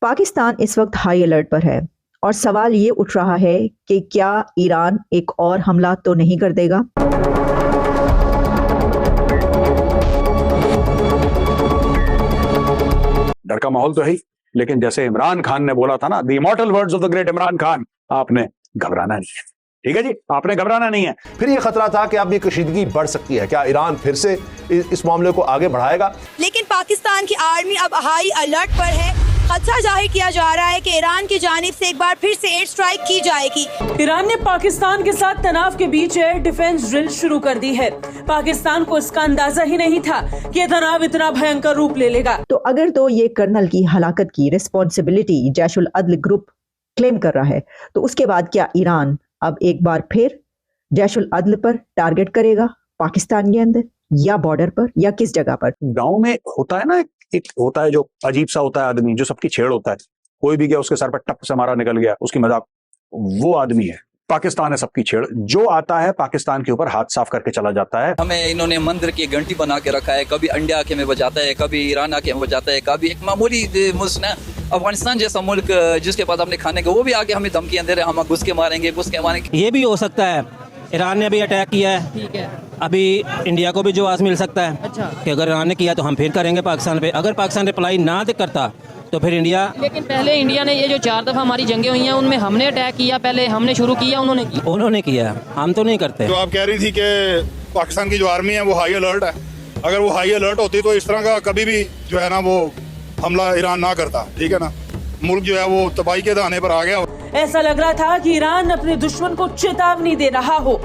पाकिस्तान इस वक्त high alert पर है और सवाल ये उठ रहा है कि क्या ईरान एक और हमला तो नहीं कर देगा। डर का माहौल तो है ही, लेकिन जैसे इमरान खान ने बोला था ना, the immortal words of the great Imran Khan, आपने घबराना नहीं है। ठीक है जी, आपने घबराना नहीं है। फिर यह खतरा था कि अब ये कशीदगी बढ़ सकती है। क्या ईरान फिर से इस मामले को आगे बढ़ाएगा? लेकिन पाकिस्तान की आर्मी अब हाई अलर्ट पर है। खतरा जाहिर किया जा रहा है कि ईरान की जानिब से एक बार फिर से एयर स्ट्राइक की जाएगी। ईरान ने पाकिस्तान के साथ तनाव के बीच एयर डिफेंस ड्रिल शुरू कर दी है। पाकिस्तान को इसका अंदाजा ही नहीं था कि यह तनाव इतना भयंकर रूप ले लेगा। तो अगर तो ये कर्नल की हलाकत की रिस्पॉन्सिबिलिटी जैशुल अदल ग्रुप क्लेम कर रहा है, तो उसके बाद क्या ईरान अब एक बार फिर जैशुल अदल पर टारगेट करेगा, पाकिस्तान के अंदर या बॉर्डर पर या किस जगह पर? गांव में होता है ना, एक होता है जो अजीब सा होता है आदमी, जो सबकी छेड़ होता है। कोई भी गया उसके सर पर टप से मारा निकल गया, उसकी मजाक, वो आदमी है। पाकिस्तान है सबकी छेड़। जो आता है पाकिस्तान के ऊपर हाथ साफ करके चला जाता है। हमें इन्होंने मंदिर की घंटी बना के रखा है। कभी इंडिया आके में बजाता है, कभी ईरान आके में बजाता है, कभी एक मामूली मुल्क ना अफगानिस्तान जैसा मुल्क जिसके पास अपने खाने का, वो भी आके हमें धमकियां दे रहे हैं, हम घुस के मारेंगे, घुस के मारेंगे। ये भी हो सकता है, ईरान ने भी अटैक किया है। ठीक है, अभी इंडिया को भी जवाब मिल सकता है। अच्छा। कि अगर ईरान ने किया तो हम फिर करेंगे पाकिस्तान पे। अगर पाकिस्तान रिप्लाई ना करता तो फिर इंडिया। लेकिन पहले इंडिया ने ये जो 4 दफा हमारी जंगें हुई हैं उनमें हमने अटैक किया, पहले हमने शुरू किया, उन्होंने किया, हम तो नहीं करते। जो आप कह रही थी कि पाकिस्तान की जो आर्मी है वो हाई अलर्ट है, अगर वो हाई अलर्ट होती तो इस तरह का कभी भी जो है ना वो हमला ईरान ना करता। ठीक है ना, मुल्क जो है वो तबाही के दाने पर आ गया। ऐसा लग रहा था कि ईरान अपने दुश्मन को चेतावनी दे रहा हो।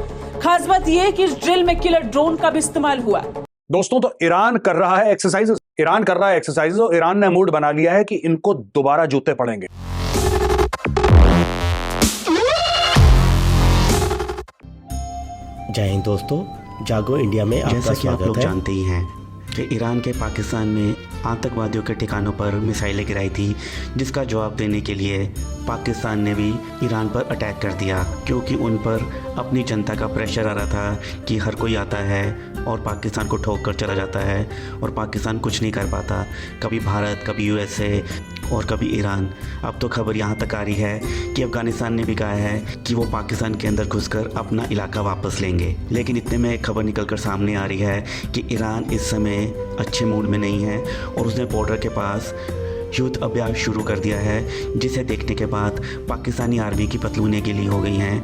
खास बात यह कि इस ड्रिल में किलर ड्रोन का भी इस्तेमाल हुआ। दोस्तों, तो ईरान कर रहा है एक्सरसाइजेस, ईरान कर रहा है एक्सरसाइजेस और ईरान ने मूड बना लिया है कि इनको दोबारा जूते पड़ेंगे। जय हिंद दोस्तों, जागो इंडिया में आपका जैसा कि आप लोग स्वागत है। जानते ही हैं कि ईरान के पाकिस्तान में आतंकवादियों के ठिकानों पर मिसाइलें गिराई थी, जिसका जवाब देने के लिए पाकिस्तान ने भी ईरान पर अटैक कर दिया, क्योंकि उन पर अपनी जनता का प्रेशर आ रहा था कि हर कोई आता है और पाकिस्तान को ठोक कर चला जाता है और पाकिस्तान कुछ नहीं कर पाता। कभी भारत, कभी यूएसए और कभी ईरान। अब तो खबर यहाँ तक आ रही है कि अफगानिस्तान ने भी कहा है कि वो पाकिस्तान के अंदर घुसकर अपना इलाका वापस लेंगे। लेकिन इतने में एक खबर निकलकर सामने आ रही है कि ईरान इस समय अच्छे मूड में नहीं है और उसने बॉर्डर के पास युद्ध अभ्यास शुरू कर दिया है, जिसे देखने के बाद पाकिस्तानी आर्मी की पतलूनें गीली हो गई हैं,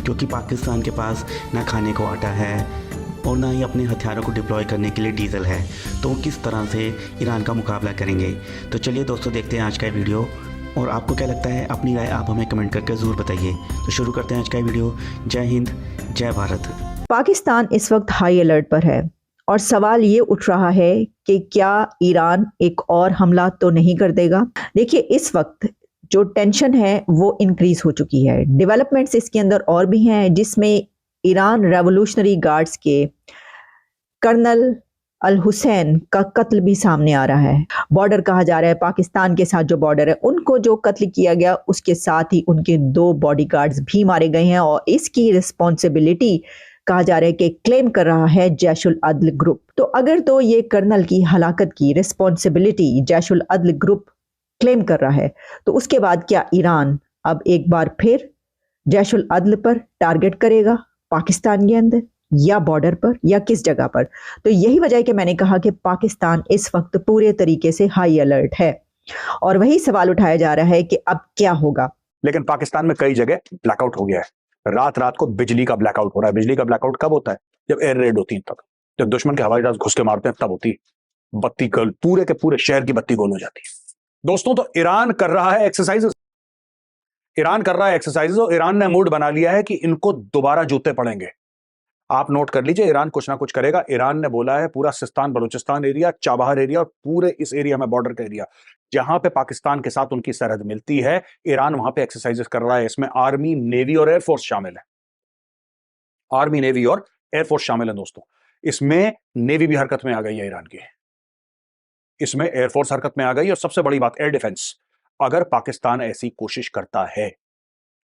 क्योंकि पाकिस्तान के पास ना खाने को आटा है और ना ही अपने हथियारों को डिप्लॉय करने के लिए डीजल है। तो वो किस तरह से ईरान का मुकाबला करेंगे? तो चलिए दोस्तों, देखते हैं आज का वीडियो। और आपको क्या लगता है, अपनी राय आप हमें कमेंट करके ज़रूर बताइए। तो शुरू करते हैं आज का वीडियो। जय हिंद, जय भारत। पाकिस्तान इस वक्त हाई अलर्ट पर है और सवाल ये उठ रहा है कि क्या ईरान एक और हमला तो नहीं कर देगा। देखिए, इस वक्त जो टेंशन है वो इंक्रीज हो चुकी है। डेवलपमेंट्स इसके अंदर और भी हैं, जिसमें ईरान रेवोल्यूशनरी गार्ड्स के कर्नल अल हुसैन का कत्ल भी सामने आ रहा है। बॉर्डर कहा जा रहा है, पाकिस्तान के साथ जो बॉर्डर है उनको जो कत्ल किया गया, उसके साथ ही उनके 2 बॉडीगार्ड्स भी मारे गए हैं और इसकी रिस्पॉन्सिबिलिटी कहा जा रहा है कि क्लेम कर रहा है जैशुल अदल ग्रुप। तो अगर तो ये कर्नल की हलाकत की रिस्पॉन्सिबिलिटी जैशुल अदल ग्रुप क्लेम कर रहा है, तो उसके बाद क्या ईरान अब एक बार फिर जैशुल अदल पर टारगेट करेगा, पाकिस्तान के अंदर या बॉर्डर पर या किस जगह पर? तो यही वजह है कि मैंने कहा कि पाकिस्तान इस वक्त पूरे तरीके से हाई अलर्ट है और वही सवाल उठाया जा रहा है कि अब क्या होगा। लेकिन पाकिस्तान में कई जगह ब्लैकआउट हो गया है। रात रात को बिजली का ब्लैकआउट हो रहा है। बिजली का ब्लैकआउट कब होता है? जब एयर रेड होती है, तब। जब दुश्मन के हवाई जहाज घुस के मारते हैं तब होती है। बत्ती गोल, पूरे के पूरे शहर की बत्ती गोल हो जाती है। दोस्तों, तो ईरान कर रहा है एक्सरसाइजेस, ईरान कर रहा है एक्सरसाइजेस और ईरान ने मूड बना लिया है कि इनको दोबारा जूते पड़ेंगे। आप नोट कर लीजिए, ईरान कुछ ना कुछ करेगा। ईरान ने बोला है पूरा Sistan Balochistan area, Chabahar area और पूरे इस एरिया में, बॉर्डर का एरिया जहां पे पाकिस्तान के साथ उनकी सरहद मिलती है, ईरान वहां पे एक्सरसाइजेस कर रहा है। इसमें आर्मी, नेवी और एयरफोर्स शामिल है। आर्मी, नेवी और एयरफोर्स शामिल है दोस्तों। इसमें नेवी भी हरकत में आ गई है ईरान की, इसमें एयरफोर्स हरकत में आ गई और सबसे बड़ी बात एयर डिफेंस। अगर पाकिस्तान ऐसी कोशिश करता है,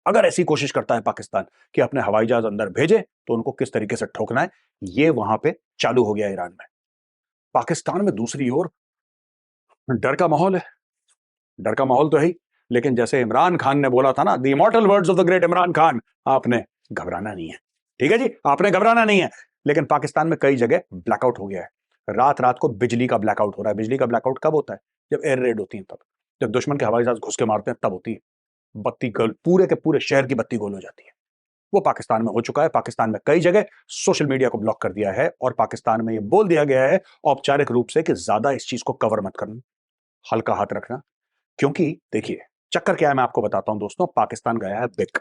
अगर ऐसी कोशिश करता है पाकिस्तान कि अपने हवाई जहाज अंदर भेजे, तो उनको किस तरीके से ठोकना है, ये वहां पे चालू हो गया ईरान में। पाकिस्तान में दूसरी ओर डर का माहौल है, डर का माहौल तो है ही, लेकिन जैसे इमरान खान ने बोला था ना, the immortal words of the great Imran Khan, आपने घबराना नहीं है। ठीक है जी, आपने घबराना नहीं है। लेकिन पाकिस्तान में कई जगह ब्लैकआउट हो गया है, रात रात को बिजली का ब्लैकआउट हो रहा है। बिजली का ब्लैकआउट कब होता है? जब एयर रेड होती है, तब जब दुश्मन के हवाई जहाज घुस के मारते हैं तब होती है। बत्ती गोल, पूरे के पूरे शहर की बत्ती गोल हो जाती है। वो पाकिस्तान में हो चुका है। पाकिस्तान में कई जगह सोशल मीडिया को ब्लॉक कर दिया है और पाकिस्तान में ये बोल दिया गया है औपचारिक रूप से कि ज्यादा इस चीज को कवर मत करना, हल्का हाथ रखना। क्योंकि देखिए चक्कर क्या है, मैं आपको बताता हूं दोस्तों। पाकिस्तान गया है बिक,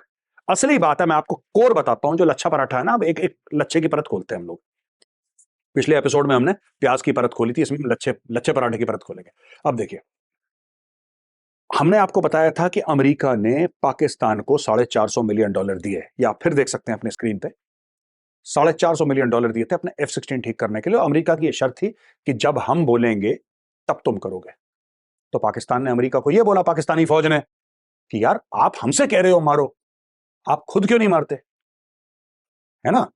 असली बात है, मैं आपको कोर बताता हूं। जो लच्छा पराठा है ना, अब एक लच्छे की परत खोलते हैं हम लोग। पिछले एपिसोड में हमने प्याज की परत खोली थी, इसमें लच्छे पराठे की परत खोलेंगे। अब देखिए, हमने आपको बताया था कि अमेरिका ने पाकिस्तान को $450 मिलियन दिए, या फिर देख सकते हैं अपने स्क्रीन पे, $450 मिलियन दिए थे अपने F-16 ठीक करने के लिए। अमेरिका की यह शर्त थी कि जब हम बोलेंगे तब तुम करोगे। तो पाकिस्तान ने अमेरिका को यह बोला, पाकिस्तानी फौज ने, कि यार आप हमसे कह रहे हो मारो, आप खुद क्यों नहीं मारते? है ना,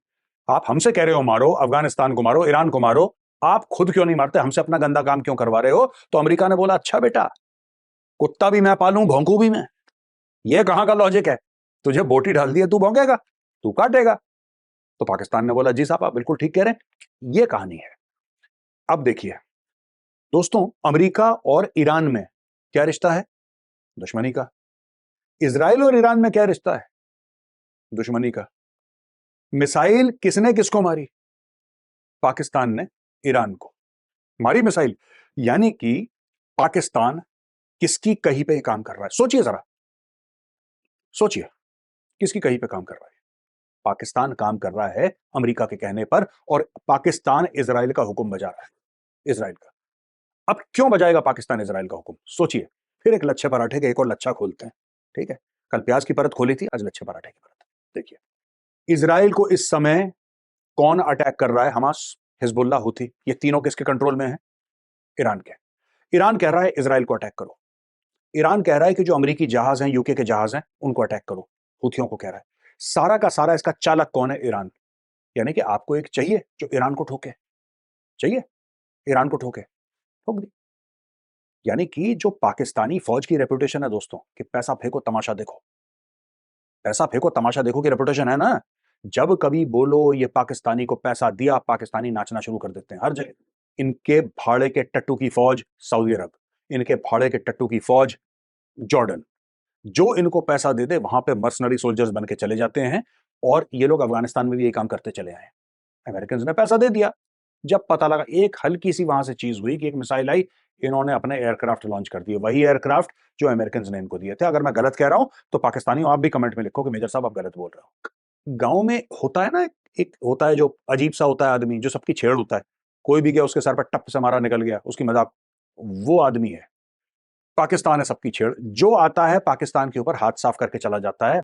आप हमसे कह रहे हो मारो, अफगानिस्तान को मारो, ईरान को मारो, आप खुद क्यों नहीं मारते? हमसे अपना गंदा काम क्यों करवा रहे हो? तो अमेरिका ने बोला, अच्छा बेटा, कुत्ता भी मैं पालूं, भौंकू भी मैं। यह कहां का लॉजिक है? तुझे बोटी डाल दी है, तू भौंकेगा, तू काटेगा। तो पाकिस्तान ने बोला, जी साहब आप बिल्कुल ठीक कह रहे हैं। यह कहानी है। अब देखिए दोस्तों, अमेरिका और ईरान में क्या रिश्ता है? दुश्मनी का। इजराइल और ईरान में क्या रिश्ता है? दुश्मनी का। मिसाइल किसने किसको मारी? पाकिस्तान ने ईरान को मारी मिसाइल। यानी कि पाकिस्तान किसकी कही पे काम कर रहा है? सोचिए जरा, सोचिए किसकी कही पे काम कर रहा है? पाकिस्तान काम कर रहा है अमेरिका के कहने पर, और पाकिस्तान इजराइल का हुक्म बजा रहा है, इजराइल का। अब क्यों बजाएगा पाकिस्तान इजराइल का हुक्म? सोचिए। फिर एक लच्छे पराठे के एक और लच्छा खोलते हैं। ठीक है, कल प्याज की परत खोली थी, आज लच्छे पराठे की परत। देखिए, इजराइल को इस समय कौन अटैक कर रहा है? Hamas, Hezbollah, Houthi. ये तीनों किसके कंट्रोल में है? ईरान के। ईरान कह रहा है इजराइल को अटैक करो। ईरान कह रहा है कि जो अमेरिकी जहाज हैं, यूके के जहाज हैं, उनको अटैक करो। हुथियों को कह रहा है। सारा का सारा इसका चालक कौन है? ईरान। यानी कि आपको एक चाहिए जो ईरान को ठोके, चाहिए ईरान को ठोके, ठोक दी। यानी कि जो पाकिस्तानी फौज की रेपुटेशन है दोस्तों, कि पैसा फेंको तमाशा देखो, पैसा फेंको तमाशा देखो की रेपुटेशन है ना, जब कभी बोलो ये पाकिस्तानी को पैसा दिया, पाकिस्तानी नाचना शुरू कर देते हैं हर जगह। इनके भाड़े के टट्टू की फौज सऊदी अरब, इनके भाड़े के टट्टू की फौज जॉर्डन, जो इनको पैसा दे दे वहां पे मर्सनरी सोल्जर्स बन के चले जाते हैं। और ये लोग अफगानिस्तान में भी यही काम करते चले आए। अमेरिकन ने पैसा दे दिया, जब पता लगा एक हल्की सी वहां से चीज हुई कि एक मिसाइल आई, इन्होंने अपने एयरक्राफ्ट लॉन्च कर दिए, वही एयरक्राफ्ट जो अमेरिकन ने इनको दिए थे। अगर मैं गलत कह रहा हूं तो पाकिस्तानियों आप भी कमेंट में लिखो कि मेजर साहब आप गलत बोल रहे हो। गांव में होता है ना, एक होता है जो अजीब सा होता है आदमी, जो सबकी छेड़ होता है। कोई भी गया उसके सर पर टप से मारा, निकल गया, उसकी मजाक, वो आदमी है। पाकिस्तान है सबकी छेड़। जो आता है पाकिस्तान के ऊपर हाथ साफ करके चला जाता है।